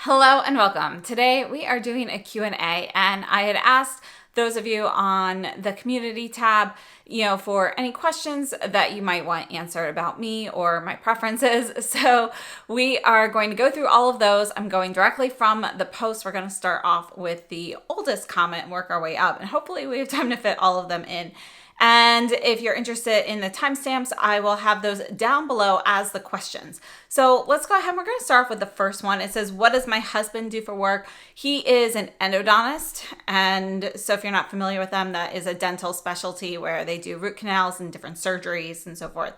Hello and welcome. Today we are doing a Q&A, and I had asked those of you on the community tab, for any questions that you might want answered about me or my preferences. So we are going to go through all of those. I'm going directly from the post. We're going to start off with the oldest comment and work our way up, and hopefully we have time to fit all of them in. And if you're interested in the timestamps, I will have those down below as the questions. So let's go ahead. We're going to start off with the first one. It says, what does my husband do for work? He is an endodontist. And so if you're not familiar with them, that is a dental specialty where they do root canals and different surgeries and so forth.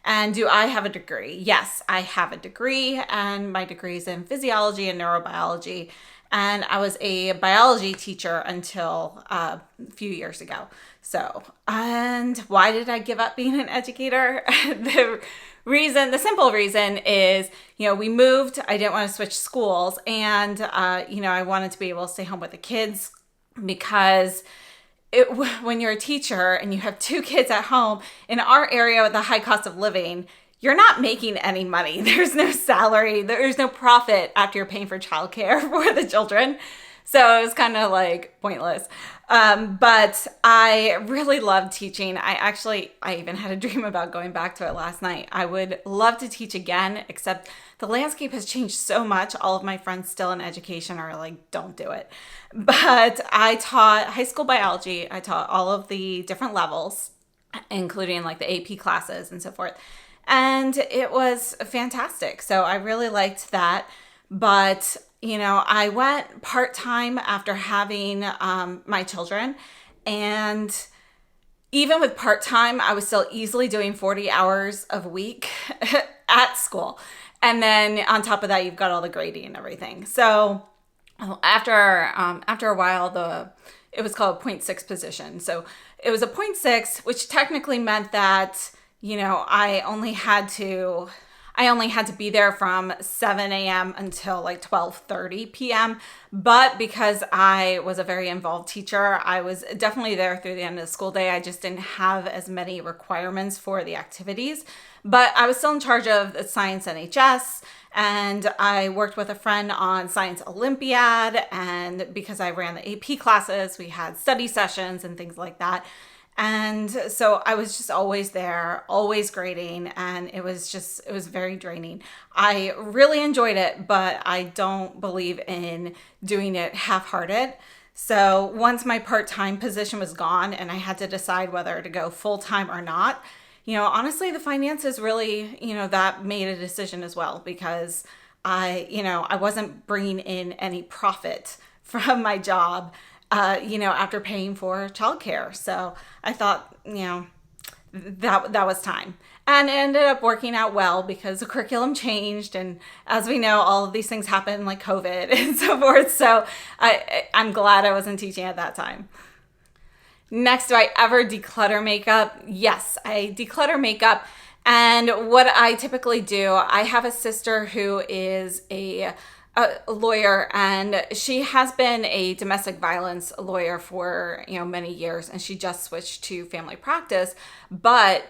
And do I have a degree? Yes, I have a degree, and my degree is in physiology and neurobiology. And I was a biology teacher until a few years ago. So, and why did I give up being an educator? The simple reason is, we moved. I didn't want to switch schools. And, I wanted to be able to stay home with the kids because when you're a teacher and you have two kids at home in our area with the high cost of living, you're not making any money. There's no salary. There's no profit after you're paying for childcare for the children. So it was kind of like pointless. But I really loved teaching. I even had a dream about going back to it last night. I would love to teach again, except the landscape has changed so much. All of my friends still in education are like, don't do it. But I taught high school biology. I taught all of the different levels, including like the AP classes and so forth. And it was fantastic. So I really liked that. But, I went part-time after having my children. And even with part-time, I was still easily doing 40 hours a week at school. And then on top of that, you've got all the grading and everything. So after a while, it was called a 0.6 position. So it was a 0.6, which technically meant that I only had to be there from 7 a.m. until like 12:30 p.m. But because I was a very involved teacher, I was definitely there through the end of the school day. I just didn't have as many requirements for the activities. But I was still in charge of the Science NHS, and I worked with a friend on Science Olympiad. And because I ran the AP classes, we had study sessions and things like that. And so I was just always there, always grading, and it was very draining. I really enjoyed it, but I don't believe in doing it half-hearted. So once my part-time position was gone and I had to decide whether to go full-time or not, honestly, the finances really, that made a decision as well, because I wasn't bringing in any profit from my job, after paying for childcare. So I thought, that was time. And it ended up working out well because the curriculum changed. And as we know, all of these things happen like COVID and so forth. So I'm glad I wasn't teaching at that time. Next, do I ever declutter makeup? Yes, I declutter makeup. And what I typically do, I have a sister who is a lawyer, and she has been a domestic violence lawyer for many years, and she just switched to family practice. But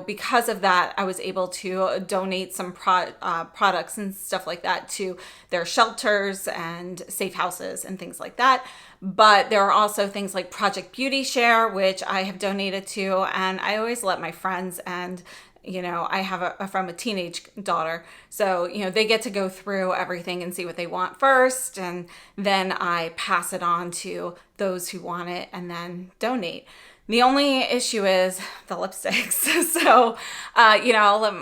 because of that, I was able to donate some products and stuff like that to their shelters and safe houses and things like that. But there are also things like Project Beauty Share, which I have donated to, and I always let my friends and I have a from a teenage daughter. So, they get to go through everything and see what they want first. And then I pass it on to those who want it and then donate. The only issue is the lipsticks. So, I'll let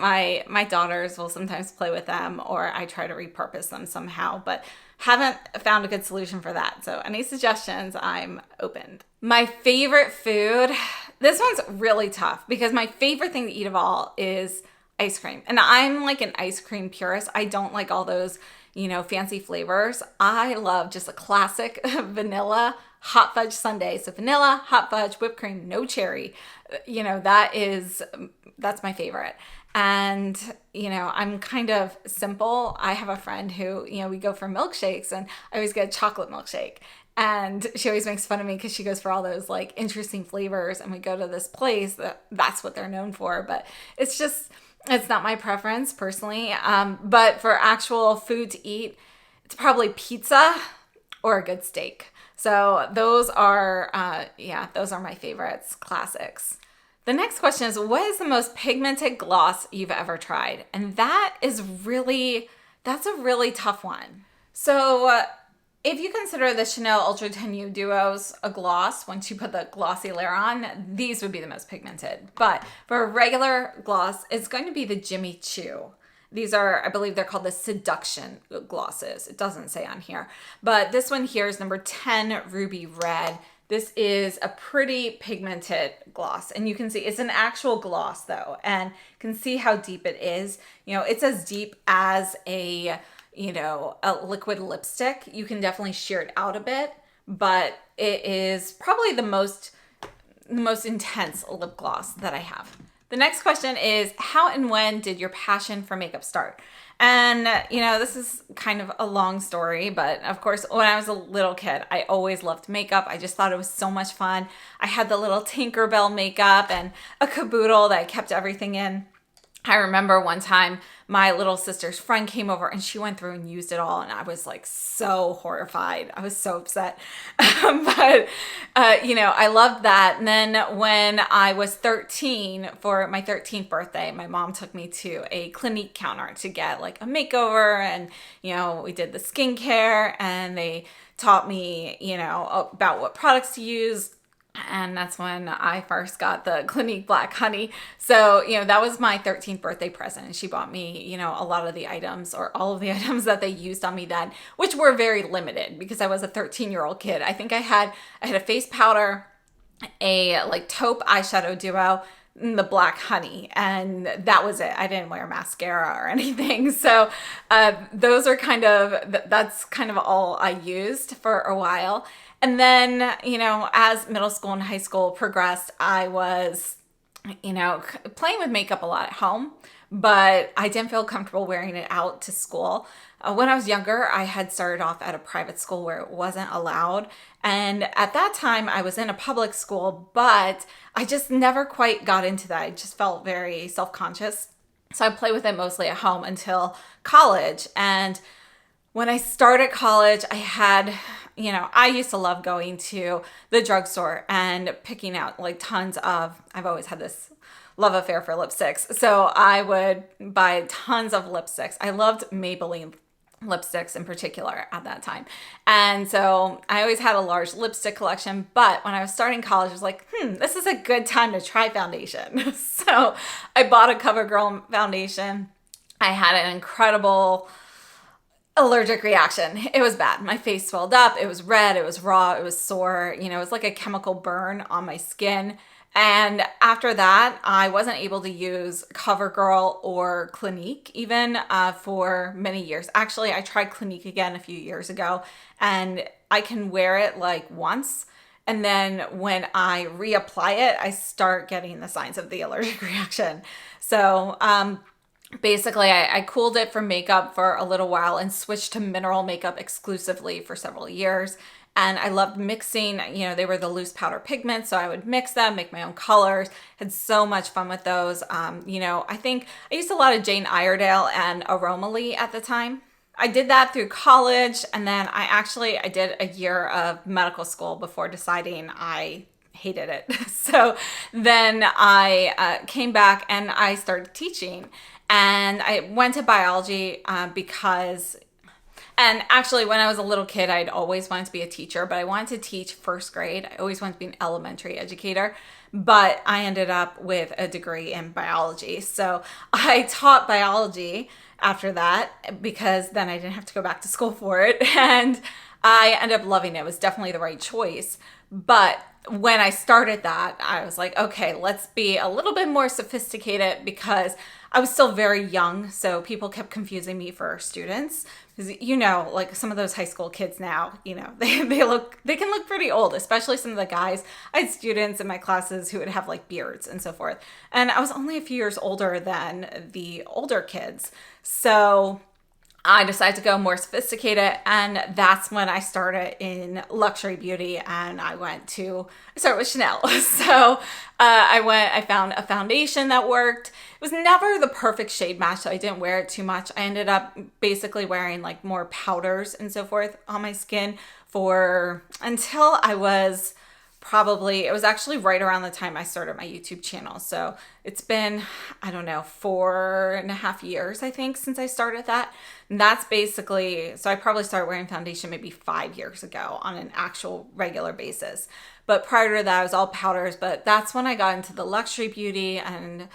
my daughters will sometimes play with them, or I try to repurpose them somehow, but haven't found a good solution for that. So any suggestions, I'm open. My favorite food, this one's really tough because my favorite thing to eat of all is ice cream. And I'm like an ice cream purist. I don't like all those, fancy flavors. I love just a classic vanilla hot fudge sundae. So vanilla, hot fudge, whipped cream, no cherry. That's my favorite. And, I'm kind of simple. I have a friend who, we go for milkshakes, and I always get a chocolate milkshake. And she always makes fun of me because she goes for all those like interesting flavors. And we go to this place that's what they're known for. But it's not my preference personally. But for actual food to eat, it's probably pizza or a good steak. So those are, those are my favorites, classics. The next question is, what is the most pigmented gloss you've ever tried? And that's a really tough one. So if you consider the Chanel Ultra Tenue Duos a gloss, once you put the glossy layer on, these would be the most pigmented. But for a regular gloss, it's going to be the Jimmy Choo. These are, I believe they're called the Seduction glosses. It doesn't say on here. But this one here is number 10, Ruby Red. This is a pretty pigmented gloss. And you can see it's an actual gloss though. And you can see how deep it is. You know, it's as deep as a liquid lipstick. You can definitely sheer it out a bit. But it is probably the most intense lip gloss that I have. The next question is, how and when did your passion for makeup start? And, this is kind of a long story, but of course, when I was a little kid, I always loved makeup. I just thought it was so much fun. I had the little Tinkerbell makeup and a caboodle that I kept everything in. I remember one time my little sister's friend came over and she went through and used it all. And I was like so horrified. I was so upset. But I loved that. And then when I was 13, for my 13th birthday, my mom took me to a Clinique counter to get like a makeover. And, we did the skincare and they taught me, about what products to use. And that's when I first got the Clinique Black Honey. So, that was my 13th birthday present. And she bought me, a lot of the items, or all of the items that they used on me then, which were very limited because I was a 13-year-old kid. I think I had a face powder, a like taupe eyeshadow duo, and the Black Honey, and that was it. I didn't wear mascara or anything. So that's kind of all I used for a while. And then, as middle school and high school progressed, I was, playing with makeup a lot at home, but I didn't feel comfortable wearing it out to school. When I was younger, I had started off at a private school where it wasn't allowed. And at that time, I was in a public school, but I just never quite got into that. I just felt very self-conscious. So I played with it mostly at home until college. And when I started college, I had, I used to love going to the drugstore and picking out like I've always had this love affair for lipsticks. So I would buy tons of lipsticks. I loved Maybelline lipsticks in particular at that time. And so I always had a large lipstick collection, but when I was starting college, I was like, this is a good time to try foundation. So I bought a CoverGirl foundation. I had an incredible allergic reaction. It was bad. My face swelled up. It was red. It was raw. It was sore. It was like a chemical burn on my skin. And after that, I wasn't able to use CoverGirl or Clinique even for many years. Actually, I tried Clinique again a few years ago, and I can wear it like once. And then when I reapply it, I start getting the signs of the allergic reaction. So, basically, I cooled it from makeup for a little while and switched to mineral makeup exclusively for several years. And I loved mixing, they were the loose powder pigments, so I would mix them, make my own colors, had so much fun with those. I think I used a lot of Jane Iredale and Aromaly at the time. I did that through college, and then I did a year of medical school before deciding I hated it. So then I came back and I started teaching. And I went to biology and actually when I was a little kid, I'd always wanted to be a teacher, but I wanted to teach first grade. I always wanted to be an elementary educator, but I ended up with a degree in biology. So I taught biology after that because then I didn't have to go back to school for it. And I ended up loving it. It was definitely the right choice. But when I started that, I was like, okay, let's be a little bit more sophisticated because I was still very young. So people kept confusing me for students because, like some of those high school kids now, they can look pretty old, especially some of the guys. I had students in my classes who would have like beards and so forth. And I was only a few years older than the older kids. So I decided to go more sophisticated, and that's when I started in luxury beauty, and I started with Chanel. So I found a foundation that worked. It was never the perfect shade match, so I didn't wear it too much. I ended up basically wearing like more powders and so forth on my skin for until I was probably, it was actually right around the time I started my YouTube channel. So it's been, I don't know, 4.5 years, I think, since I started that. And that's basically, so I probably started wearing foundation maybe 5 years ago on an actual regular basis. But prior to that, it was all powders. But that's when I got into the luxury beauty. And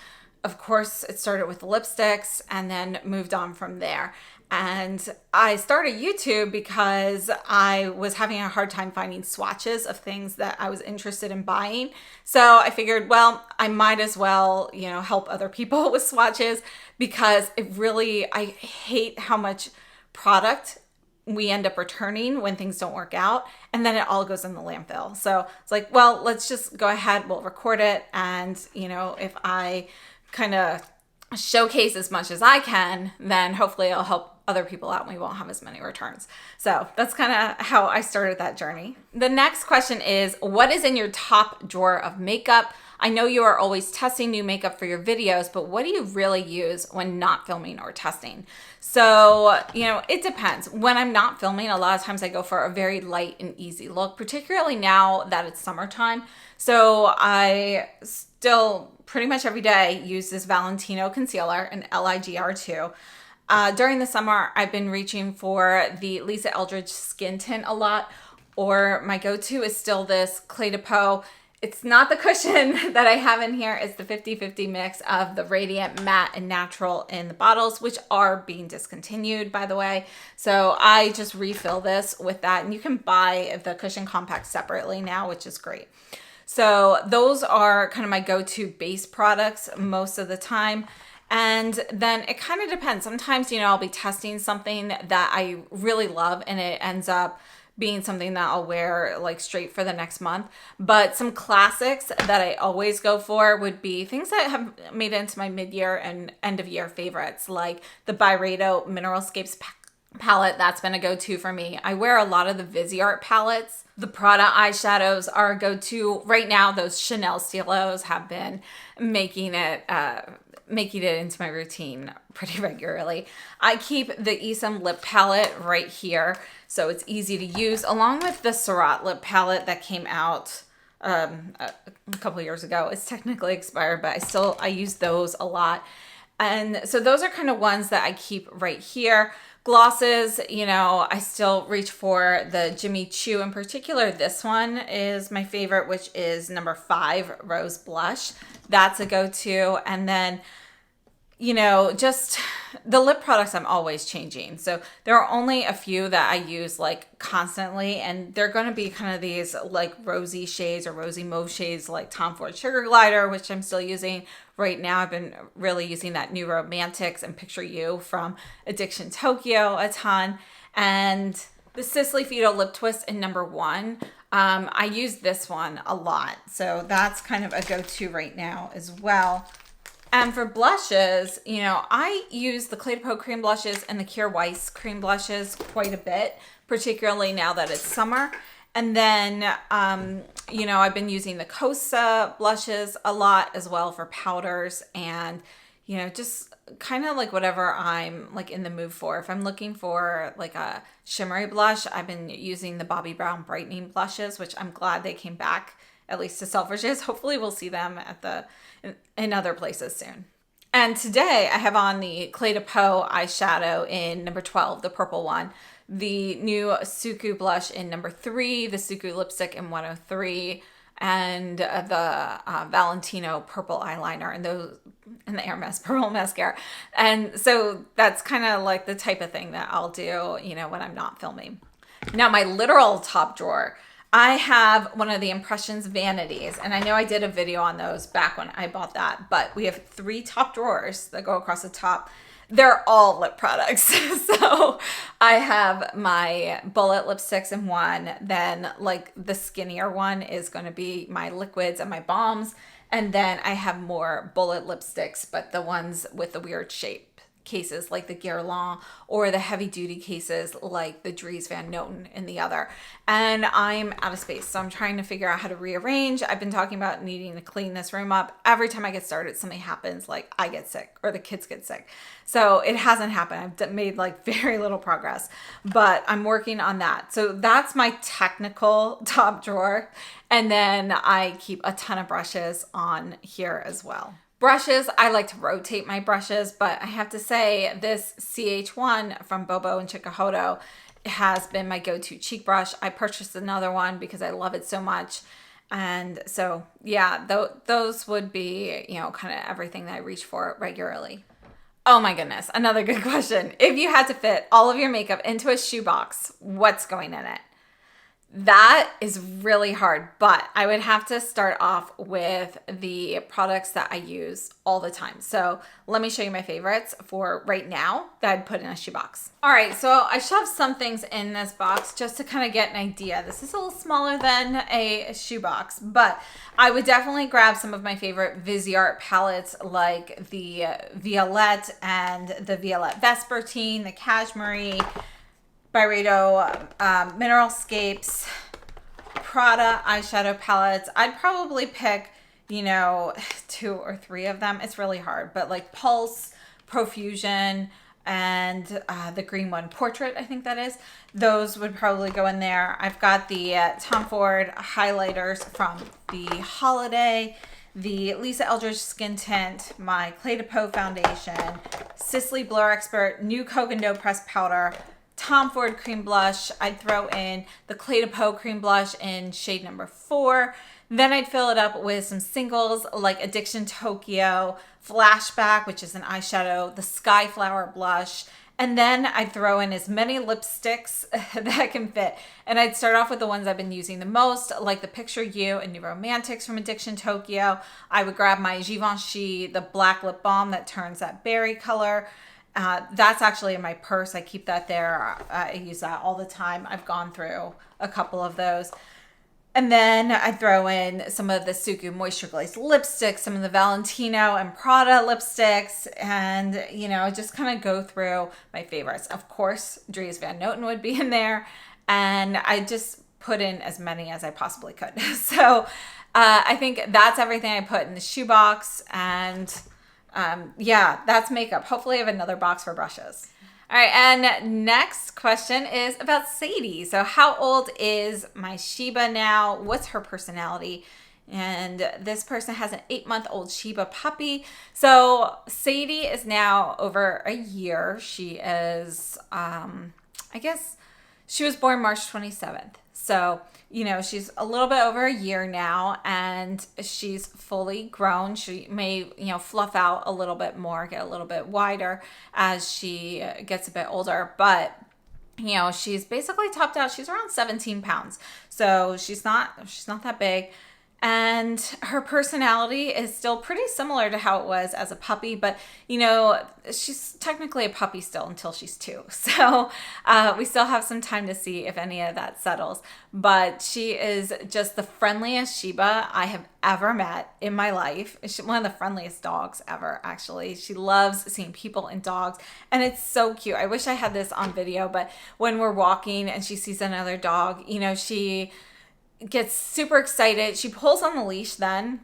of course, it started with the lipsticks and then moved on from there. And I started YouTube because I was having a hard time finding swatches of things that I was interested in buying. So I figured, well, I might as well, help other people with swatches, because I hate how much product we end up returning when things don't work out, and then it all goes in the landfill. So it's like, well, let's just go ahead, we'll record it. And, if I kind of showcase as much as I can, then hopefully I'll help other people out and we won't have as many returns. So that's kind of how I started that journey. The next question is, what is in your top drawer of makeup? I know you are always testing new makeup for your videos, but what do you really use when not filming or testing? So, it depends. When I'm not filming, a lot of times I go for a very light and easy look, particularly now that it's summertime. So I still pretty much every day use this Valentino concealer, an LIGR2. During the summer, I've been reaching for the Lisa Eldridge skin tint a lot, or my go-to is still this Clé de Peau. It's not the cushion that I have in here. It's the 50-50 mix of the Radiant Matte and Natural in the bottles, which are being discontinued, by the way. So I just refill this with that. And you can buy the cushion compact separately now, which is great. So those are kind of my go-to base products most of the time. And then it kind of depends. Sometimes, I'll be testing something that I really love and it ends up being something that I'll wear like straight for the next month. But some classics that I always go for would be things that have made it into my mid-year and end-of-year favorites, like the Byredo Mineralscapes palette. That's been a go-to for me. I wear a lot of the Viseart palettes. The Prada eyeshadows are a go-to. Right now, those Chanel stilos have been making it into my routine pretty regularly. I keep the Esam lip palette right here, so it's easy to use, along with the Surratt lip palette that came out a couple years ago. It's technically expired, but I use those a lot. And so those are kind of ones that I keep right here. Glosses, I still reach for the Jimmy Choo. In particular, this one is my favorite, which is number 5 Rose Blush. That's a go-to. And then, just the lip products I'm always changing. So there are only a few that I use like constantly, and they're going to be kind of these like rosy shades or rosy mauve shades, like Tom Ford Sugar Glider, which I'm still using right now. I've been really using that New Romantics and Picture You from Addiction Tokyo a ton. And the Sisley Fido Lip Twist in number 1. I use this one a lot. So that's kind of a go-to right now as well. And for blushes, I use the Clé de Peau cream blushes and the Kjaer Weis cream blushes quite a bit, particularly now that it's summer. And then, I've been using the Cosa blushes a lot as well for powders and, just kind of like whatever I'm like in the mood for. If I'm looking for like a shimmery blush, I've been using the Bobbi Brown brightening blushes, which I'm glad they came back at least to Selfridges. Hopefully we'll see them in other places soon. And today I have on the Clé de Peau eyeshadow in number 12, the purple one, the new Suku blush in number 3, the Suku lipstick in 103, and the Valentino purple eyeliner and the Hermes purple mascara. And so that's kind of like the type of thing that I'll do, when I'm not filming. Now my literal top drawer, I have one of the Impressions vanities, and I know I did a video on those back when I bought that, but we have 3 top drawers that go across the top. They're all lip products. So I have my bullet lipsticks in one, then like the skinnier one is going to be my liquids and my balms, and then I have more bullet lipsticks, but the ones with the weird shape cases like the Guerlain or the heavy duty cases like the Dries Van Noten in the other. And I'm out of space. So I'm trying to figure out how to rearrange. I've been talking about needing to clean this room up. Every time I get started, something happens, like I get sick or the kids get sick. So it hasn't happened. I've made like very little progress, but I'm working on that. So that's my technical top drawer. And then I keep a ton of brushes on here as well. Brushes, I like to rotate my brushes, but I have to say this CH1 from Bobo and Chikuhodo has been my go-to cheek brush. I purchased another one because I love it so much. And so, yeah, those would be, you know, kind of everything that I reach for regularly. Oh my goodness, another good question. If you had to fit all of your makeup into a shoebox, what's going in it? That is really hard, but I would have to start off with the products that I use all the time. So let me show you my favorites for right now that I'd put in a shoebox. All right, so I shoved some things in this box just to kind of get an idea. This is a little smaller than a shoebox, but I would definitely grab some of my favorite Viseart palettes like the Violette and the Violette Vespertine, the Cashmere, Byredo Mineralscapes, Prada eyeshadow palettes. I'd probably pick, you know, 2 or 3 of them. It's really hard, but like Pulse, Profusion, and the green one, Portrait, I think that is. Those would probably go in there. I've got the Tom Ford highlighters from the holiday, the Lisa Eldridge Skin Tint, my Clé de Peau foundation, Sisley Blur Expert, new Coke and Dough Pressed Powder, Tom Ford cream blush. I'd throw in the Clé de Peau cream blush in shade number 4. Then I'd fill it up with some singles like Addiction Tokyo, Flashback, which is an eyeshadow, the Skyflower blush. And then I'd throw in as many lipsticks that can fit. And I'd start off with the ones I've been using the most, like the Picture You and New Romantics from Addiction Tokyo. I would grab my Givenchy, the black lip balm that turns that berry color. That's actually in my purse. I keep that there. I use that all the time. I've gone through a couple of those. And then I throw in some of the Suku Moisture Glazed lipsticks, some of the Valentino and Prada lipsticks, and, you know, just kind of go through my favorites. Of course, Dries Van Noten would be in there, and I just put in as many as I possibly could. So I think that's everything I put in the shoebox, and yeah, that's makeup. Hopefully I have another box for brushes. All right, and next question is about Sadie. So how old is my Shiba now? What's her personality? And this person has an 8-month-old Shiba puppy. So Sadie is now over a year. She is, I guess she was born March 27th. So, you know, she's a little bit over a year now, and she's fully grown. She may, you know, fluff out a little bit more, get a little bit wider as she gets a bit older. But, you know, she's basically topped out. She's around 17 pounds. So she's not that big. And her personality is still pretty similar to how it was as a puppy, but, you know, she's technically a puppy still until she's 2. So we still have some time to see if any of that settles. But she is just the friendliest Shiba I have ever met in my life. She's one of the friendliest dogs ever, actually. She loves seeing people and dogs, and it's so cute. I wish I had this on video, but when we're walking and she sees another dog, you know, she gets super excited. She pulls on the leash then,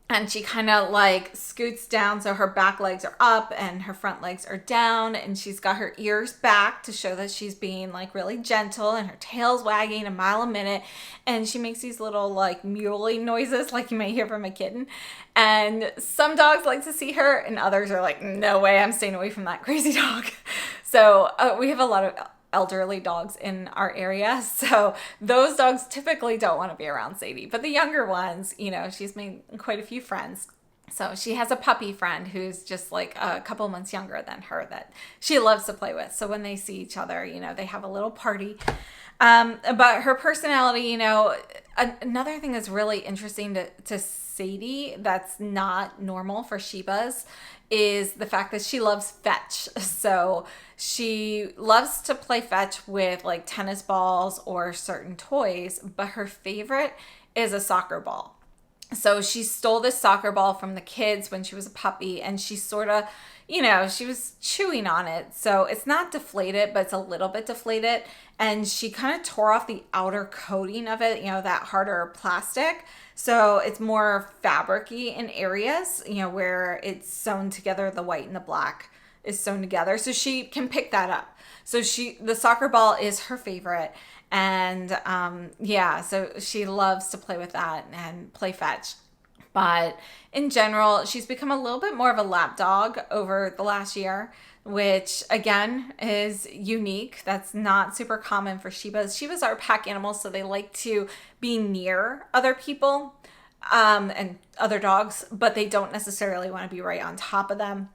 and she kind of like scoots down so her back legs are up and her front legs are down, and she's got her ears back to show that she's being like really gentle, and her tail's wagging a mile a minute, and she makes these little like muley noises like you might hear from a kitten. And some dogs like to see her, and others are like, no way, I'm staying away from that crazy dog. So we have a lot of elderly dogs in our area, so those dogs typically don't want to be around Sadie. But the younger ones, you know, she's made quite a few friends. So she has a puppy friend who's just like a couple months younger than her that she loves to play with. So when they see each other, you know, they have a little party. But her personality, you know, another thing that's really interesting to Sadie that's not normal for Shibas is the fact that she loves fetch. So she loves to play fetch with like tennis balls or certain toys, but her favorite is a soccer ball. So she stole this soccer ball from the kids when she was a puppy, and she sort of, she was chewing on it. So it's not deflated, but it's a little bit deflated. And she kind of tore off the outer coating of it, that harder plastic. So it's more fabric-y in areas, where it's sewn together, the white and the black is sewn together. So she can pick that up. So the soccer ball is her favorite. And so she loves to play with that and play fetch. But in general, she's become a little bit more of a lap dog over the last year, which again is unique. That's not super common for Shibas. Shibas are pack animals, so they like to be near other people and other dogs, but they don't necessarily want to be right on top of them.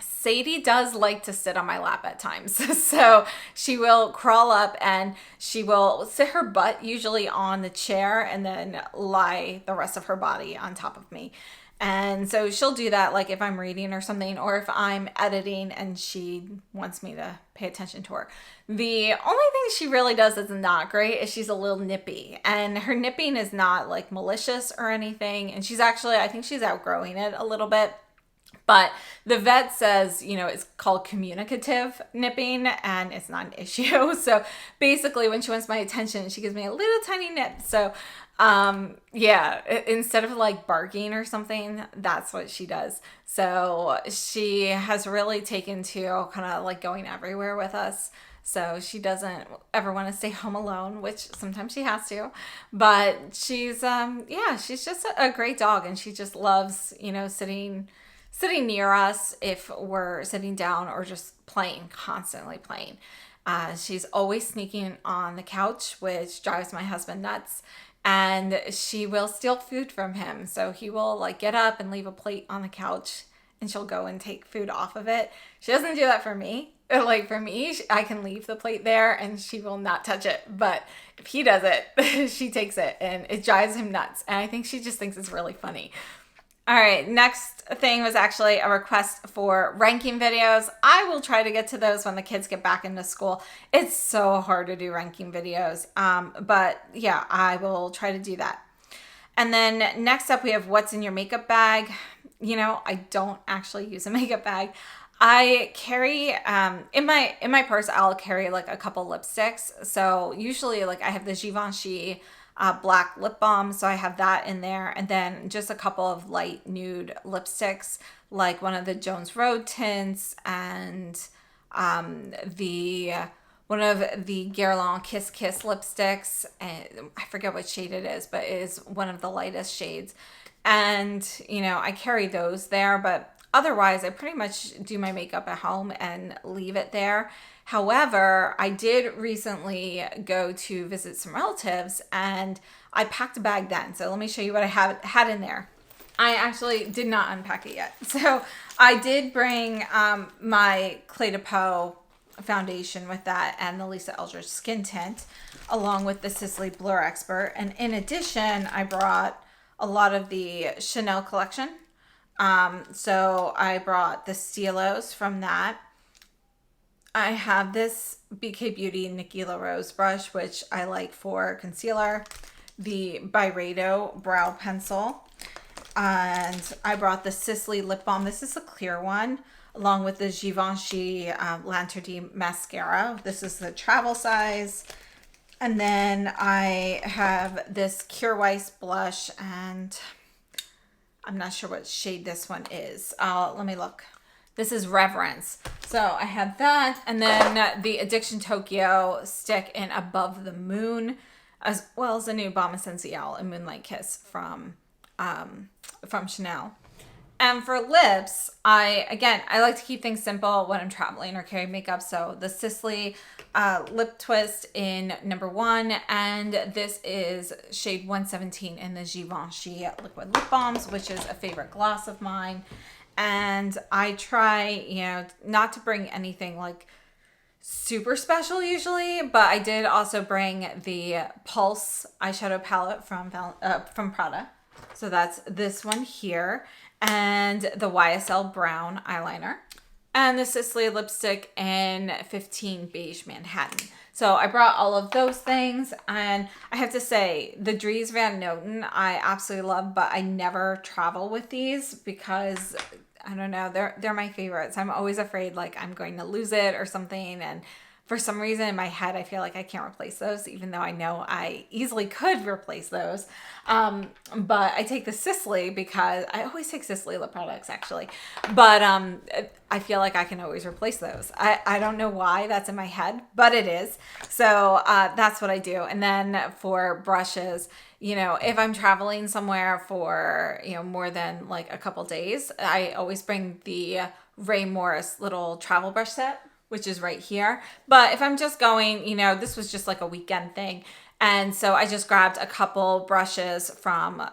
Sadie does like to sit on my lap at times. So she will crawl up and she will sit her butt usually on the chair and then lie the rest of her body on top of me. And so she'll do that like if I'm reading or something, or if I'm editing and she wants me to pay attention to her. The only thing she really does that's not great is she's a little nippy, and her nipping is not like malicious or anything. And I think she's outgrowing it a little bit. But the vet says, it's called communicative nipping and it's not an issue. So basically when she wants my attention, she gives me a little tiny nip. So instead of like barking or something, that's what she does. So she has really taken to kind of like going everywhere with us. So she doesn't ever want to stay home alone, which sometimes she has to. But she's just a great dog, and she just loves, sitting near us if we're sitting down or just constantly playing. She's always sneaking on the couch, which drives my husband nuts. And she will steal food from him. So he will like get up and leave a plate on the couch and she'll go and take food off of it. She doesn't do that for me. Like for me, I can leave the plate there and she will not touch it. But if he does it, she takes it and it drives him nuts. And I think she just thinks it's really funny. All right, next thing was actually a request for ranking videos. I will try to get to those when the kids get back into school. It's so hard to do ranking videos, but yeah, I will try to do that. And then next up, we have what's in your makeup bag. I don't actually use a makeup bag. I carry in my purse. I'll carry like a couple lipsticks. So usually, like I have the Givenchy black lip balm, so I have that in there, and then just a couple of light nude lipsticks, like one of the Jones Road tints and one of the Guerlain Kiss Kiss lipsticks, and I forget what shade it is, but it is one of the lightest shades. And I carry those there, but otherwise I pretty much do my makeup at home and leave it there. However, I did recently go to visit some relatives and I packed a bag then. So let me show you what I had in there. I actually did not unpack it yet. So I did bring my Clé de Peau foundation with that and the Lisa Eldridge skin tint along with the Sisley Blur Expert. And in addition, I brought a lot of the Chanel collection. So I brought the Stilos from that. I have this BK Beauty Nikki LaRose brush, which I like for concealer, the Byredo brow pencil, and I brought the Sisley lip balm. This is a clear one, along with the Givenchy L'Interdit mascara. This is the travel size. And then I have this Kjær Weiss blush, and I'm not sure what shade this one is. Let me look. This is Reverence. So I have that, and then the Addiction Tokyo stick in Above the Moon, as well as a new Balm Essential and Moonlight Kiss from Chanel. And for lips, I like to keep things simple when I'm traveling or carrying makeup. So the Sisley lip twist in #1, and this is shade 117 in the Givenchy liquid lip balms, which is a favorite gloss of mine. And I try, not to bring anything like super special usually, but I did also bring the Pulse eyeshadow palette from Prada. So that's this one here, and the YSL brown eyeliner, and the Sisley lipstick in 15 Beige Manhattan. So I brought all of those things, and I have to say the Dries Van Noten I absolutely love, but I never travel with these because I don't know, they're my favorites. I'm always afraid like I'm going to lose it or something, and for some reason in my head I feel like I can't replace those, even though I know I easily could replace those. But I take the Sisley because I always take Sisley lip products actually, but I feel like I can always replace those. I don't know why that's in my head, but it is. So that's what I do. And then for brushes, you know, if I'm traveling somewhere for, you know, more than like a couple days, I always bring the Ray Morris little travel brush set, which is right here. But if I'm just going, you know, this was just like a weekend thing. And so I just grabbed a couple brushes from,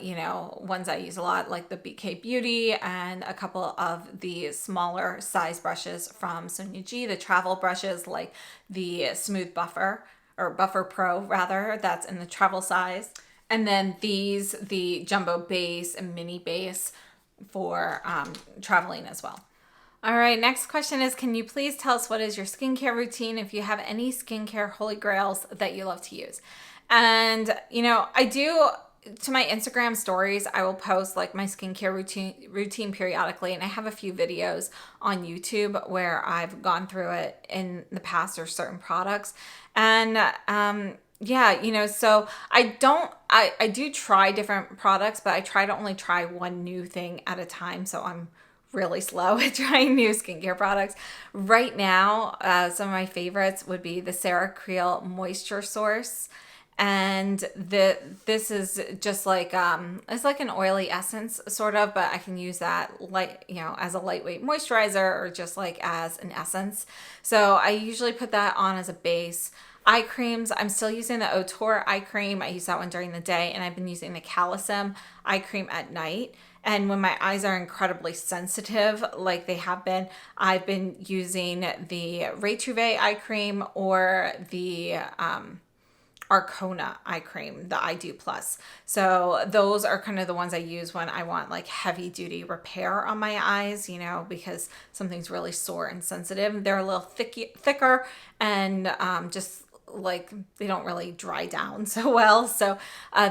you know, ones I use a lot, like the BK Beauty, and a couple of the smaller size brushes from Sonia G, the travel brushes, like the Smooth Buffer, or Buffer Pro rather, that's in the travel size. And then these, the Jumbo Base and Mini Base for traveling as well. All right, next question is, can you please tell us what is your skincare routine, if you have any skincare holy grails that you love to use? And, you know, I do, to my Instagram stories, I will post like my skincare routine periodically. And I have a few videos on YouTube where I've gone through it in the past, or certain products. And, yeah, you know, so I do try different products, but I try to only try one new thing at a time. So I'm really slow at trying new skincare products. Right now, some of my favorites would be the CeraCreel Moisture Source. And this is just like, it's like an oily essence sort of, but I can use that light, you know, as a lightweight moisturizer, or just like as an essence. So I usually put that on as a base. Eye creams, I'm still using the Otour eye cream. I use that one during the day, and I've been using the Calisym eye cream at night. And when my eyes are incredibly sensitive, like they have been, I've been using the Retuve eye cream, or the Arcona eye cream, the I Do Plus. So those are kind of the ones I use when I want like heavy duty repair on my eyes, you know, because something's really sore and sensitive. They're a little thicker, and just like they don't really dry down so well. So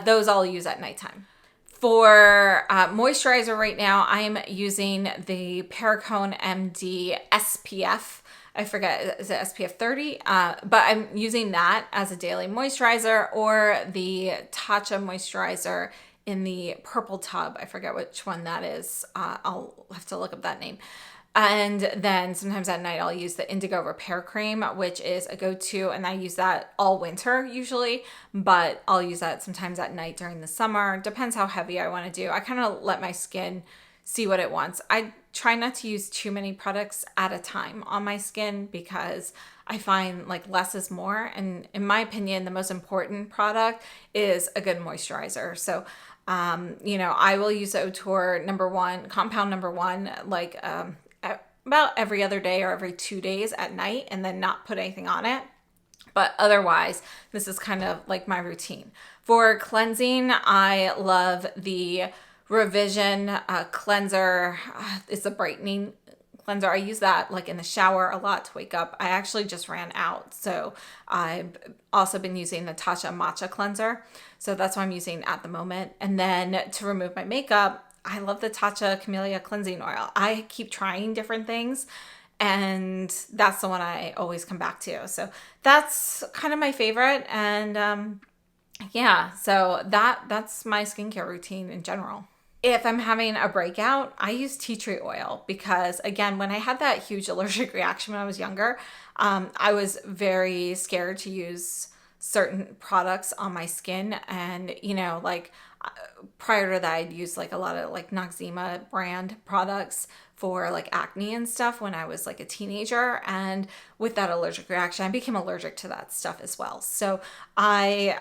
those I'll use at nighttime. For moisturizer right now, I'm using the Perricone MD SPF. I forget, is it SPF 30? But I'm using that as a daily moisturizer, or the Tatcha moisturizer in the purple tub. I forget which one that is. I'll have to look up that name. And then sometimes at night I'll use the Indigo Repair Cream, which is a go-to, and I use that all winter usually, but I'll use that sometimes at night during the summer. Depends how heavy I want to do. I kind of let my skin see what it wants. I try not to use too many products at a time on my skin, because I find like less is more. And in my opinion, the most important product is a good moisturizer. So, you know, I will use the Otour compound number one, like, about every other day or every 2 days at night, and then not put anything on it. But otherwise, this is kind of like my routine. For cleansing, I love the Revision cleanser. It's a brightening cleanser. I use that like in the shower a lot to wake up. I actually just ran out, so I've also been using the Tatcha Matcha cleanser. So that's what I'm using at the moment. And then to remove my makeup, I love the Tatcha Camellia Cleansing Oil. I keep trying different things, and that's the one I always come back to. So that's kind of my favorite. And yeah, so that's my skincare routine in general. If I'm having a breakout, I use tea tree oil, because again, when I had that huge allergic reaction when I was younger, I was very scared to use certain products on my skin. And, you know, like prior to that, I'd used like a lot of like Noxzema brand products for like acne and stuff when I was like a teenager. And with that allergic reaction, I became allergic to that stuff as well. So I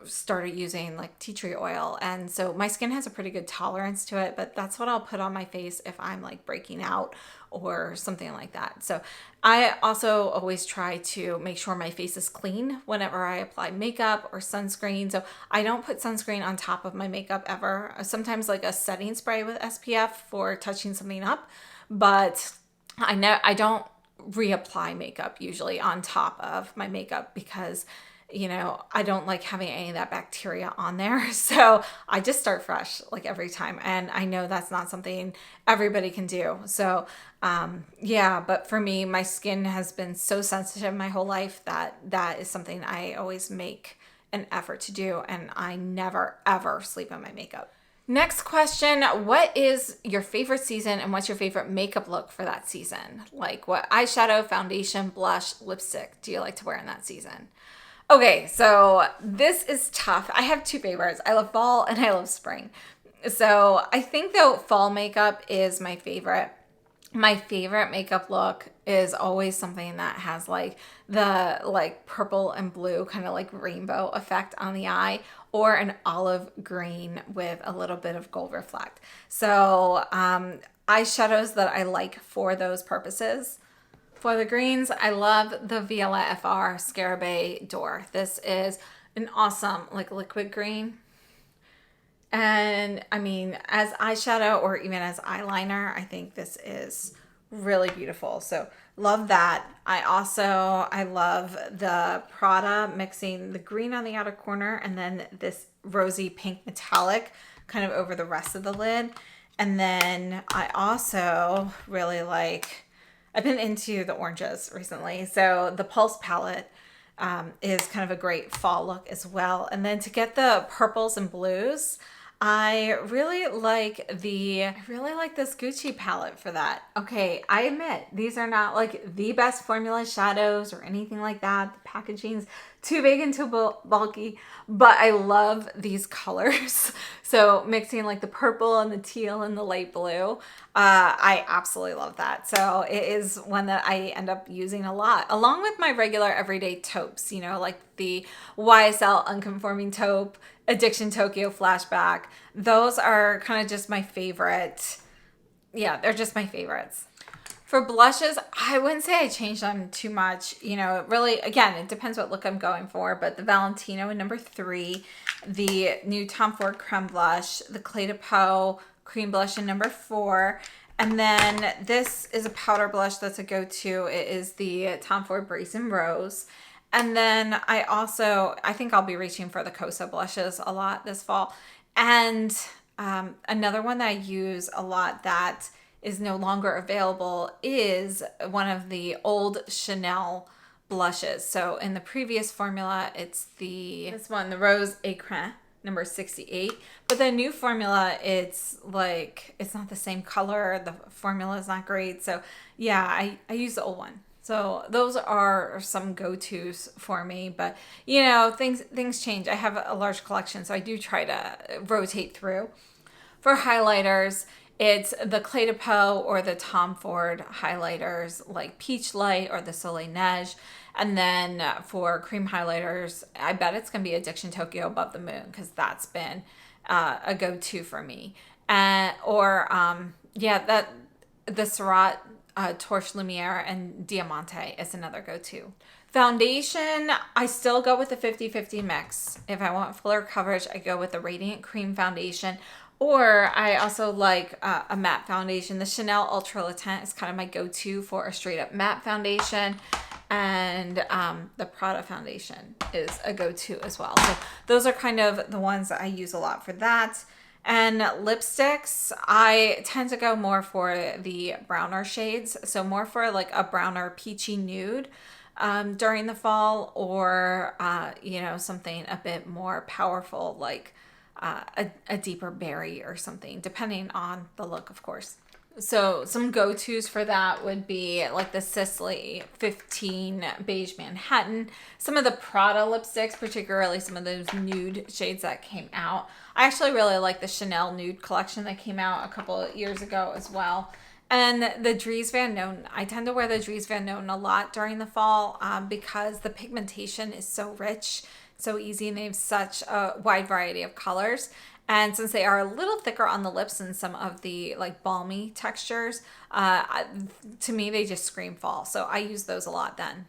started using like tea tree oil, and so my skin has a pretty good tolerance to it, but that's what I'll put on my face if I'm like breaking out or something like that. So I also always try to make sure my face is clean whenever I apply makeup or sunscreen. So I don't put sunscreen on top of my makeup ever. Sometimes like a setting spray with SPF for touching something up, but I don't reapply makeup usually on top of my makeup, because I don't like having any of that bacteria on there. So I just start fresh like every time. And I know that's not something everybody can do. So yeah, but for me, my skin has been so sensitive my whole life that is something I always make an effort to do. And I never, ever sleep in my makeup. Next question, what is your favorite season and what's your favorite makeup look for that season? Like what eyeshadow, foundation, blush, lipstick do you like to wear in that season? Okay, so this is tough. I have two favorites. I love fall and I love spring. So I think though fall makeup is my favorite. My favorite makeup look is always something that has like the like purple and blue kind of like rainbow effect on the eye, or an olive green with a little bit of gold reflect. So eyeshadows that I like for those purposes. For the greens, I love the Violette FR Scarabée D'Or. This is an awesome like liquid green. And I mean, as eyeshadow or even as eyeliner, I think this is really beautiful. So love that. I love the Prada mixing the green on the outer corner and then this rosy pink metallic kind of over the rest of the lid. And then I also really like, I've been into the oranges recently. So the Pulse palette is kind of a great fall look as well. And then to get the purples and blues, I really like this Gucci palette for that. Okay, I admit these are not like the best formula shadows or anything like that. The packaging's too big and too bulky, but I love these colors. So mixing like the purple and the teal and the light blue, I absolutely love that. So it is one that I end up using a lot, along with my regular everyday taupes, like the YSL Unconforming Taupe, Addiction Tokyo Flashback. Those are kind of just my favorite. Yeah, they're just my favorites. For blushes, I wouldn't say I changed them too much. It really, again, it depends what look I'm going for. But the Valentino in number 3, the new Tom Ford Creme Blush, the Clé de Peau Cream Blush in number 4. And then this is a powder blush that's a go-to. It is the Tom Ford Brazen Rose. And then I think I'll be reaching for the Cosa blushes a lot this fall. And another one that I use a lot that is no longer available is one of the old Chanel blushes. So in the previous formula, it's this one, the Rose Écrin, number 68. But the new formula, it's not the same color. The formula is not great. So yeah, I use the old one. So those are some go-tos for me, but things change. I have a large collection, so I do try to rotate through. For highlighters, it's the Clé de Peau or the Tom Ford highlighters like Peach Light or the Soleil Neige. And then for cream highlighters, I bet it's going to be Addiction Tokyo Above the Moon because that's been a go-to for me. The Surratt Torche Lumiere and Diamante is another go-to. Foundation, I still go with the 50-50 mix. If I want fuller coverage, I go with the Radiant Cream Foundation. Or I also like a matte foundation. The Chanel Ultra Latent is kind of my go-to for a straight up matte foundation. And the Prada foundation is a go-to as well. So those are kind of the ones that I use a lot for that. And lipsticks, I tend to go more for the browner shades. So more for like a browner peachy nude during the fall, or, something a bit more powerful like a deeper berry or something, depending on the look, of course. So some go-tos for that would be like the Sisley 15 Beige Manhattan, some of the Prada lipsticks, particularly some of those nude shades that came out. I actually really like the Chanel nude collection that came out a couple of years ago as well. And the Dries Van Noten. I tend to wear the Dries Van Noten a lot during the fall because the pigmentation is so rich, so easy, and they have such a wide variety of colors. And since they are a little thicker on the lips than some of the like balmy textures, to me, they just scream fall. So I use those a lot then.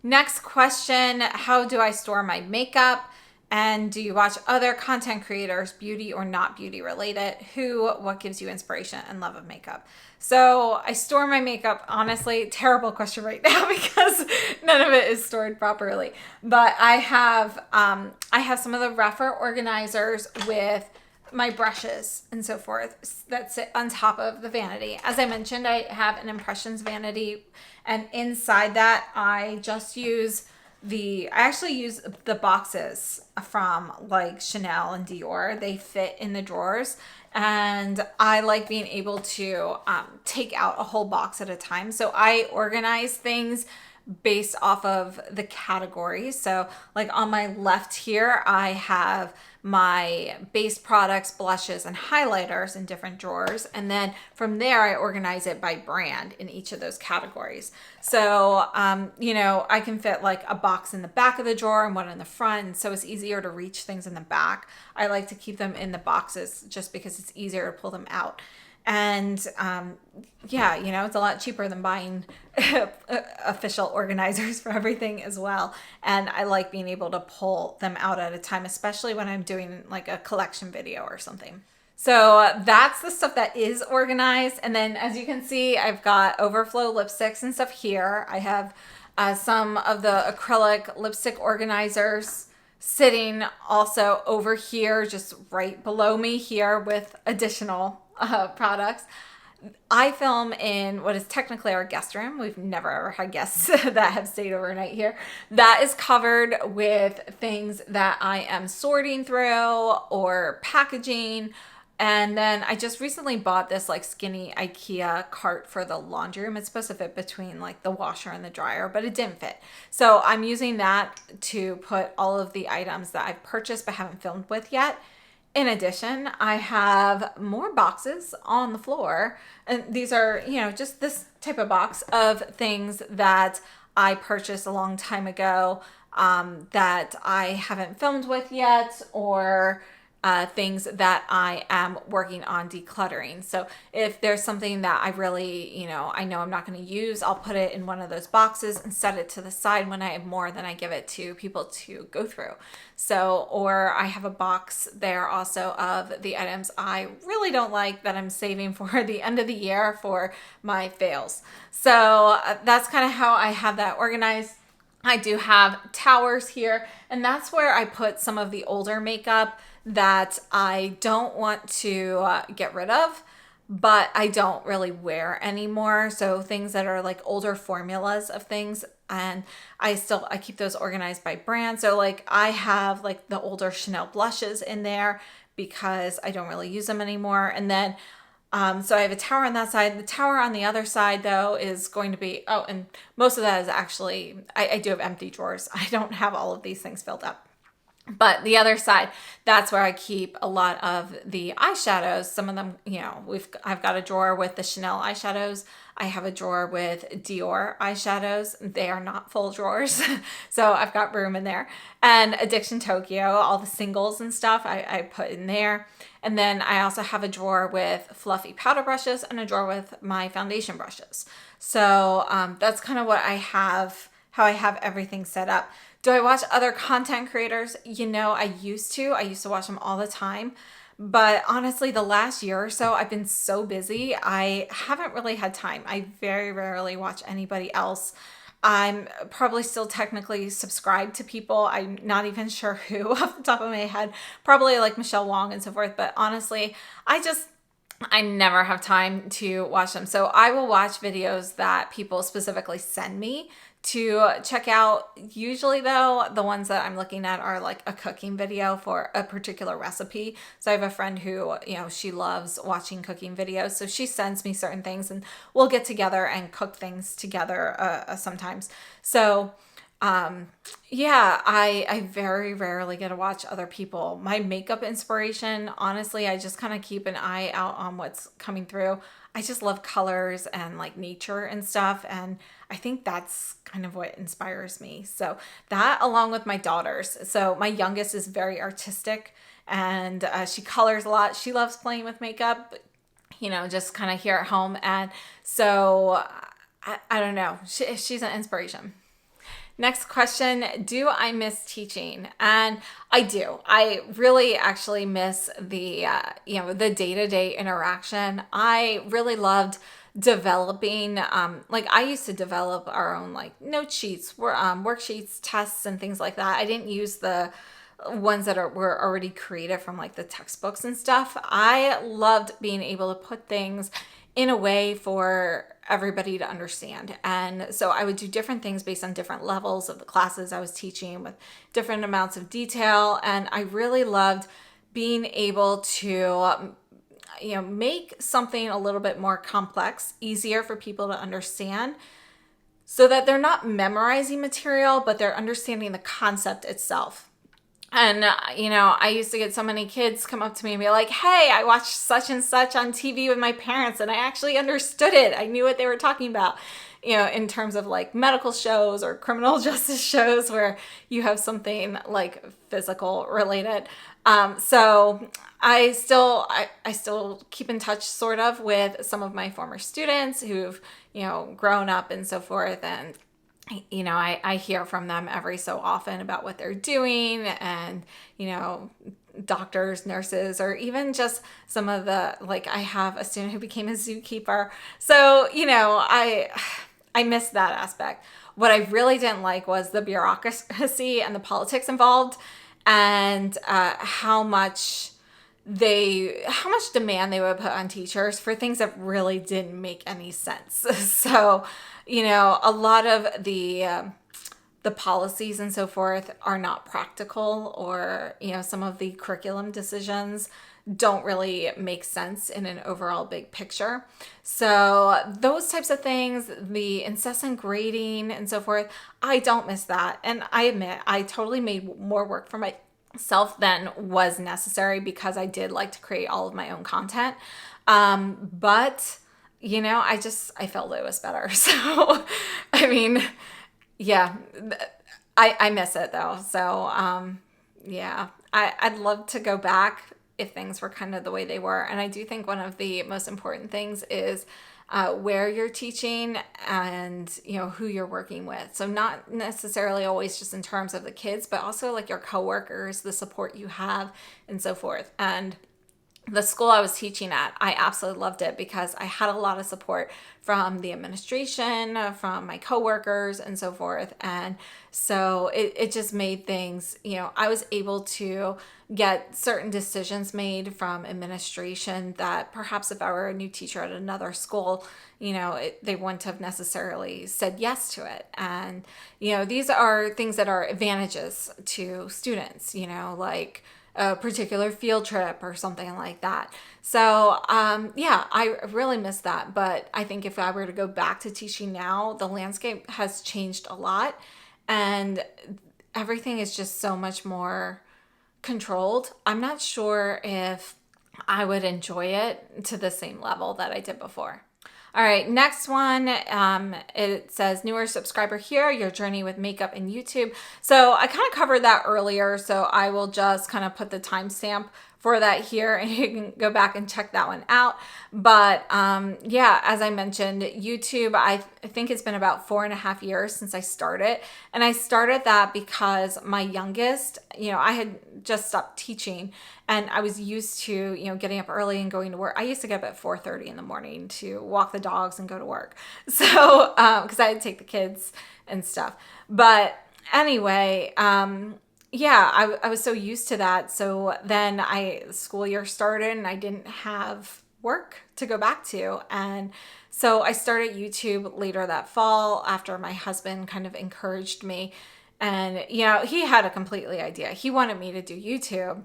Next question, how do I store my makeup? And do you watch other content creators, beauty or not beauty related? What gives you inspiration and love of makeup? So I store my makeup, honestly, terrible question right now because none of it is stored properly. But I have some of the rougher organizers with my brushes and so forth that sit on top of the vanity. As I mentioned, I have an impressions vanity, and inside that I actually use the boxes from like Chanel and Dior. They fit in the drawers, and I like being able to take out a whole box at a time. So I organize things based off of the categories. So like on my left here, I have my base products, blushes, and highlighters in different drawers. And then from there, I organize it by brand in each of those categories. So, I can fit like a box in the back of the drawer and one in the front. So it's easier to reach things in the back. I like to keep them in the boxes just because it's easier to pull them out. And it's a lot cheaper than buying official organizers for everything as well. And I like being able to pull them out at a time, especially when I'm doing like a collection video or something. So that's the stuff that is organized. And then as you can see, I've got overflow lipsticks and stuff here. I have some of the acrylic lipstick organizers sitting also over here, just right below me here with additional products. I film in what is technically our guest room. We've never ever had guests that have stayed overnight here. That is covered with things that I am sorting through or packaging. And then I just recently bought this like skinny IKEA cart for the laundry room. It's supposed to fit between like the washer and the dryer, but it didn't fit. So I'm using that to put all of the items that I've purchased but haven't filmed with yet. In addition, I have more boxes on the floor, and these are, just this type of box of things that I purchased a long time ago that I haven't filmed with yet, or things that I am working on decluttering. So if there's something that I really, I know I'm not going to use, I'll put it in one of those boxes and set it to the side. When I have more, then I give it to people to go through. So, or I have a box there also of the items I really don't like that I'm saving for the end of the year for my fails. So that's kind of how I have that organized. I do have towers here, and that's where I put some of the older makeup that I don't want to get rid of, but I don't really wear anymore. So things that are like older formulas of things, and I keep those organized by brand. So like I have like the older Chanel blushes in there because I don't really use them anymore. And then so I have a tower on that side. The tower on the other side, though, is going to be, and most of that is actually, I do have empty drawers. I don't have all of these things filled up. But the other side, that's where I keep a lot of the eyeshadows. Some of them, I've got a drawer with the Chanel eyeshadows. I have a drawer with Dior eyeshadows. They are not full drawers. So I've got room in there. And Addiction Tokyo, all the singles and stuff I put in there. And then I also have a drawer with fluffy powder brushes and a drawer with my foundation brushes. So that's kind of what I have, how I have everything set up. Do I watch other content creators? I used to watch them all the time. But honestly, the last year or so, I've been so busy, I haven't really had time. I very rarely watch anybody else. I'm probably still technically subscribed to people. I'm not even sure who off the top of my head. Probably like Michelle Wong and so forth. But honestly, I never have time to watch them. So I will watch videos that people specifically send me to check out. Usually though, the ones that I'm looking at are like a cooking video for a particular recipe. So I have a friend who, she loves watching cooking videos. So she sends me certain things and we'll get together and cook things together sometimes. So I very rarely get to watch other people. My makeup inspiration, honestly, I just kind of keep an eye out on what's coming through. I just love colors and like nature and stuff. And I think that's kind of what inspires me. So that, along with my daughters. So my youngest is very artistic and she colors a lot. She loves playing with makeup, just kind of here at home. And so I don't know, she's an inspiration. Next question, do I miss teaching? And I do. I really actually miss the, the day-to-day interaction. I really loved developing, like I used to develop our own like note sheets, worksheets, tests, and things like that. I didn't use the ones that were already created from like the textbooks and stuff. I loved being able to put things in a way for everybody to understand. And so I would do different things based on different levels of the classes I was teaching with different amounts of detail. And I really loved being able to make something a little bit more complex, easier for people to understand, so that they're not memorizing material, but they're understanding the concept itself. And, I used to get so many kids come up to me and be like, hey, I watched such and such on TV with my parents and I actually understood it. I knew what they were talking about, in terms of like medical shows or criminal justice shows where you have something like physical related. So I still keep in touch sort of with some of my former students who've, grown up and so forth. And I hear from them every so often about what they're doing and, doctors, nurses, or even just some of the, like I have a student who became a zookeeper. So, I miss that aspect. What I really didn't like was the bureaucracy and the politics involved and how much demand they would put on teachers for things that really didn't make any sense. So, a lot of the policies and so forth are not practical, or, some of the curriculum decisions don't really make sense in an overall big picture. So those types of things, the incessant grading and so forth, I don't miss that. And I admit I totally made more work for myself than was necessary because I did like to create all of my own content. But I felt it was better. So, I mean, yeah, I miss it though. So, I'd love to go back if things were kind of the way they were. And I do think one of the most important things is where you're teaching and, who you're working with. So not necessarily always just in terms of the kids, but also like your coworkers, the support you have and so forth. And the school I was teaching at, I absolutely loved it because I had a lot of support from the administration, from my coworkers and so forth. And so it just made things, I was able to get certain decisions made from administration that perhaps if I were a new teacher at another school, they wouldn't have necessarily said yes to it. And, these are things that are advantages to students, like a particular field trip or something like that. So, I really miss that. But I think if I were to go back to teaching now, the landscape has changed a lot and everything is just so much more controlled. I'm not sure if I would enjoy it to the same level that I did before. All right, next one, it says newer subscriber here, your journey with makeup and YouTube. So I kind of covered that earlier, so I will just kind of put the timestamp for that here and you can go back and check that one out. But as I mentioned, YouTube, I think it's been about 4.5 years since I started. And I started that because my youngest, I had just stopped teaching and I was used to, getting up early and going to work. I used to get up at 4:30 in the morning to walk the dogs and go to work. So, because I had to take the kids and stuff. But anyway, I was so used to that. So then school year started and I didn't have work to go back to. And so I started YouTube later that fall after my husband kind of encouraged me. And, he had a completely idea. He wanted me to do YouTube,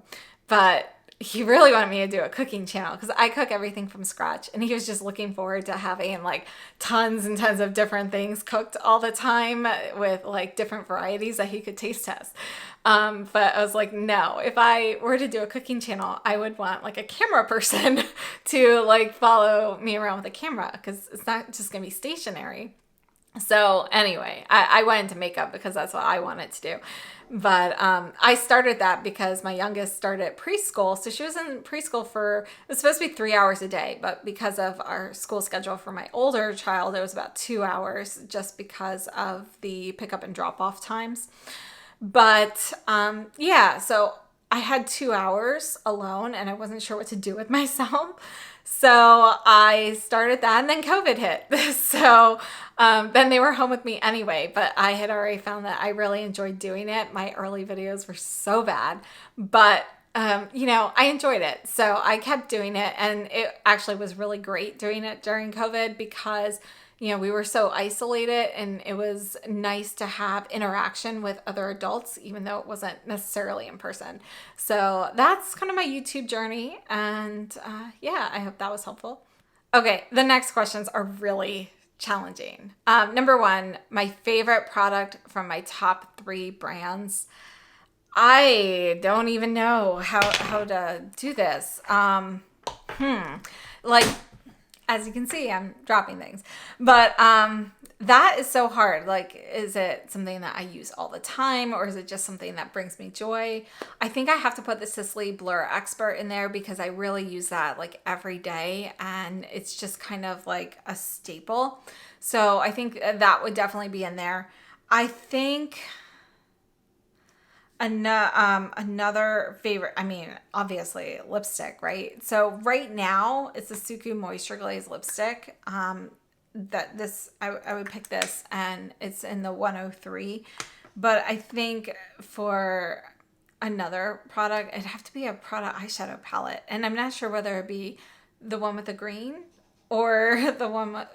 but he really wanted me to do a cooking channel because I cook everything from scratch. And he was just looking forward to having like tons and tons of different things cooked all the time with like different varieties that he could taste test. But I was like, no, if I were to do a cooking channel, I would want like a camera person to like follow me around with a camera because it's not just going to be stationary. So anyway, I went into makeup because that's what I wanted to do. But I started that because my youngest started preschool. So she was in preschool it was supposed to be 3 hours a day, but because of our school schedule for my older child, it was about 2 hours just because of the pickup and drop off times. But yeah, so I had 2 hours alone and I wasn't sure what to do with myself. So I started that, and then COVID hit. So then they were home with me anyway, but I had already found that I really enjoyed doing it. My early videos were so bad, but I enjoyed it. So I kept doing it, and it actually was really great doing it during COVID because we were so isolated, and it was nice to have interaction with other adults, even though it wasn't necessarily in person. So that's kind of my YouTube journey. And yeah, I hope that was helpful. Okay, the next questions are really challenging. Number one, my favorite product from my top 3 brands. I don't even know how to do this. Like, as you can see, I'm dropping things. But that is so hard. Like, is it something that I use all the time, or is it just something that brings me joy? I think I have to put the Sisley Blur Expert in there because I really use that like every day, and it's just kind of like a staple. So I think that would definitely be in there. I think another favorite, obviously lipstick, right? So right now it's the Suku Moisture Glaze lipstick. I would pick this, and it's in the 103. But I think for another product, it'd have to be a Prada eyeshadow palette. And I'm not sure whether it'd be the one with the green or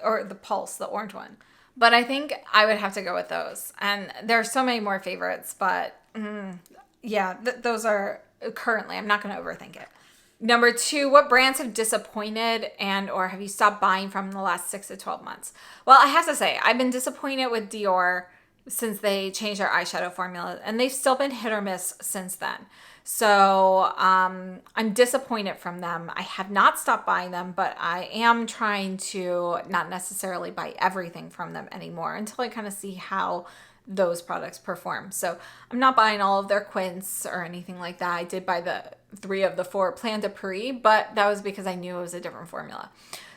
or the Pulse, the orange one. But I think I would have to go with those. And there are so many more favorites, but yeah, those are currently, I'm not going to overthink it. Number 2, what brands have disappointed or have you stopped buying from in the last 6 to 12 months? Well, I have to say, I've been disappointed with Dior since they changed their eyeshadow formula, and they've still been hit or miss since then. So I'm disappointed from them. I have not stopped buying them, but I am trying to not necessarily buy everything from them anymore until I kind of see how those products perform. So I'm not buying all of their quints or anything like that. I did buy the 3 of the 4 Plan de Paris, but that was because I knew it was a different formula.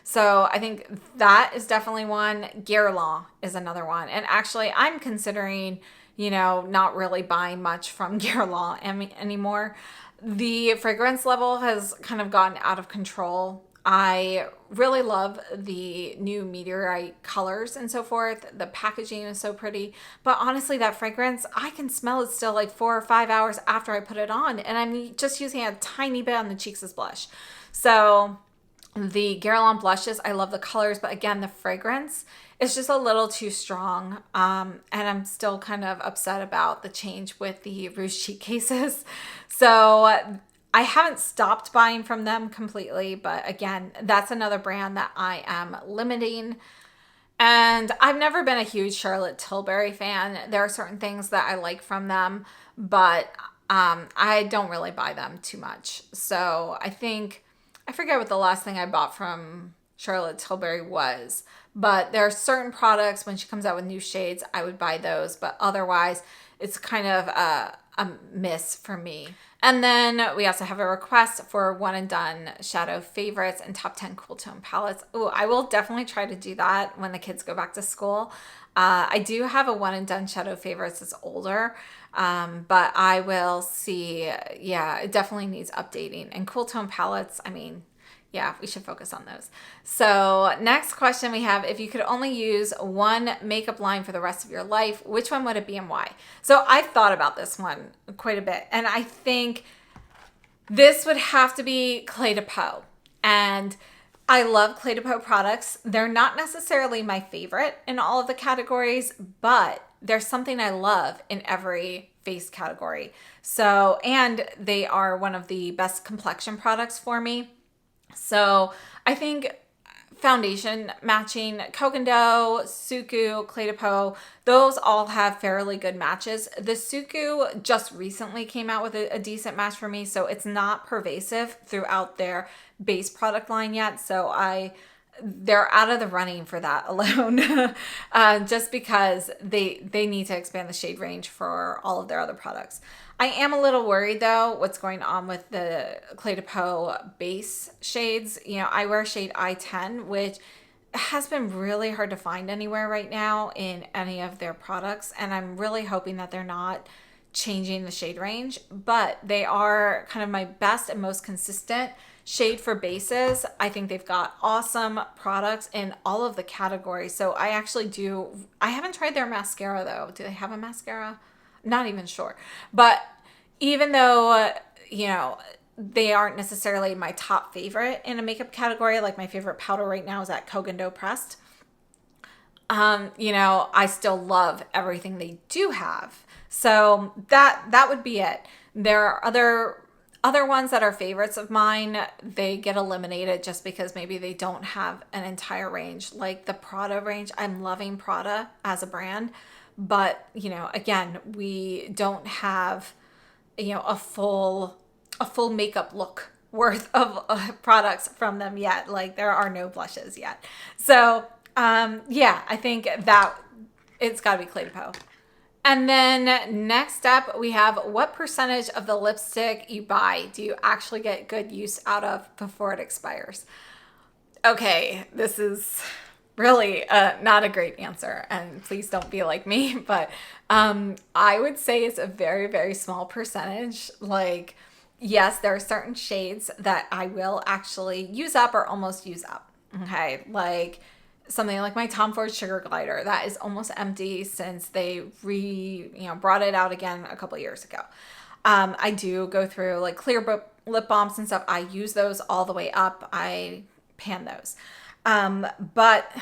So I think that is definitely one. Guerlain is another one. And actually, I'm considering, not really buying much from Guerlain anymore. The fragrance level has kind of gotten out of control. I really love the new meteorite colors and so forth. The packaging is so pretty. But honestly, that fragrance, I can smell it still like 4 or 5 hours after I put it on. And I'm just using a tiny bit on the cheeks as blush. So the Guerlain blushes, I love the colors. But again, the fragrance is just a little too strong. And I'm still kind of upset about the change with the Rouge Cheek cases. So I haven't stopped buying from them completely, but again, that's another brand that I am limiting. And I've never been a huge Charlotte Tilbury fan. There are certain things that I like from them, but I don't really buy them too much. So I forget what the last thing I bought from Charlotte Tilbury was, but there are certain products when she comes out with new shades, I would buy those, but otherwise it's kind of a miss for me. And then we also have a request for one and done shadow favorites and top 10 cool tone palettes. Oh, I will definitely try to do that when the kids go back to school. I do have a one and done shadow favorites that's older, but I will see. Yeah, it definitely needs updating. And cool tone palettes, yeah, we should focus on those. So next question we have, if you could only use one makeup line for the rest of your life, which one would it be and why? So I've thought about this one quite a bit, and I think this would have to be Clé de Peau. And I love Clé de Peau products. They're not necessarily my favorite in all of the categories, but there's something I love in every face category. So, and they are one of the best complexion products for me. So I think foundation matching, Cocondo, Suku, Clé de Peau, those all have fairly good matches. The Suku just recently came out with a decent match for me, so it's not pervasive throughout their base product line yet. So I they're out of the running for that alone, just because they need to expand the shade range for all of their other products. I am a little worried though what's going on with the Clé de Peau base shades. You know, I wear shade I-10, which has been really hard to find anywhere right now in any of their products, and I'm really hoping that they're not changing the shade range, but they are kind of my best and most consistent shade for bases. I think they've got awesome products in all of the categories. So I haven't tried their mascara though. Do they have a mascara? Not even sure. But even though, you know, they aren't necessarily my top favorite in a makeup category, like my favorite powder right now is that Kogan Dough Pressed. You know, I still love everything they do have. So that would be it. There are other ones that are favorites of mine. They get eliminated just because maybe they don't have an entire range, like the Prada range. I'm loving Prada as a brand, but you know, again, we don't have, you know, a full makeup look worth of products from them yet. Like there are no blushes yet. So yeah, I think that it's got to be Clé de Peau. And then next up, we have what percentage of the lipstick you buy do you actually get good use out of before it expires? Okay, this is really not a great answer, and please don't be like me, but I would say it's a very, very small percentage. Like, yes, there are certain shades that I will actually use up or almost use up. Okay, like something like my Tom Ford Sugar Glider that is almost empty since they brought it out again a couple years ago. I do go through like clear lip balms and stuff. I use those all the way up. I pan those. But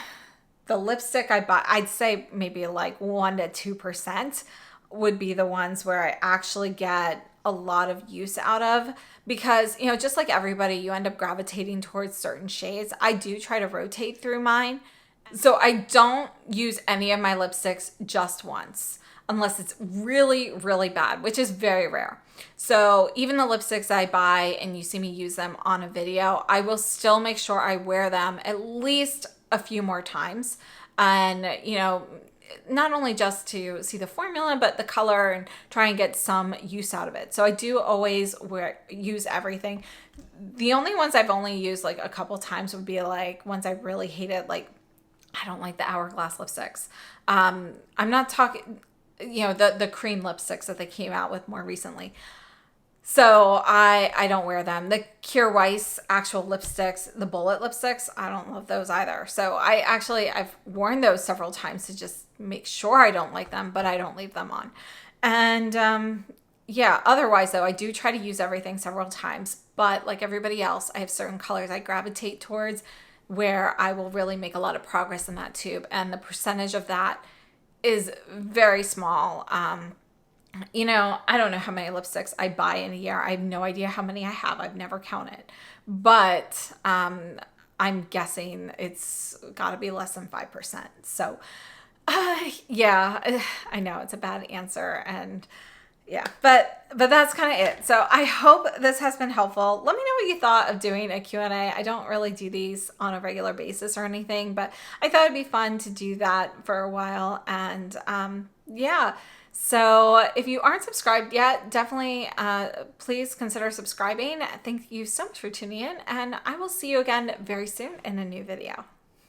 the lipstick I buy, I'd say maybe like 1% to 2% would be the ones where I actually get a lot of use out of, because, you know, just like everybody, you end up gravitating towards certain shades. I do try to rotate through mine. So I don't use any of my lipsticks just once unless it's really, really bad, which is very rare. So even the lipsticks I buy and you see me use them on a video, I will still make sure I wear them at least a few more times. And, you know, not only just to see the formula, but the color and try and get some use out of it. So I do always use everything. The only ones I've only used like a couple times would be like ones I really hated. Like, I don't like the Hourglass lipsticks. I'm not talking, you know, the cream lipsticks that they came out with more recently. So I don't wear them. The Kjaer Weis actual lipsticks, the bullet lipsticks, I don't love those either. So I've worn those several times to just make sure I don't like them, but I don't leave them on. And yeah, otherwise though, I do try to use everything several times, but like everybody else, I have certain colors I gravitate towards where I will really make a lot of progress in that tube. And the percentage of that is very small. You know, I don't know how many lipsticks I buy in a year. I have no idea how many I have. I've never counted. But I'm guessing it's got to be less than 5%. So, yeah, I know it's a bad answer. And yeah, but that's kind of it. So I hope this has been helpful. Let me know what you thought of doing a Q&A. I don't really do these on a regular basis or anything, but I thought it'd be fun to do that for a while. And yeah. So if you aren't subscribed yet, definitely please consider subscribing. Thank you so much for tuning in, and I will see you again very soon in a new video.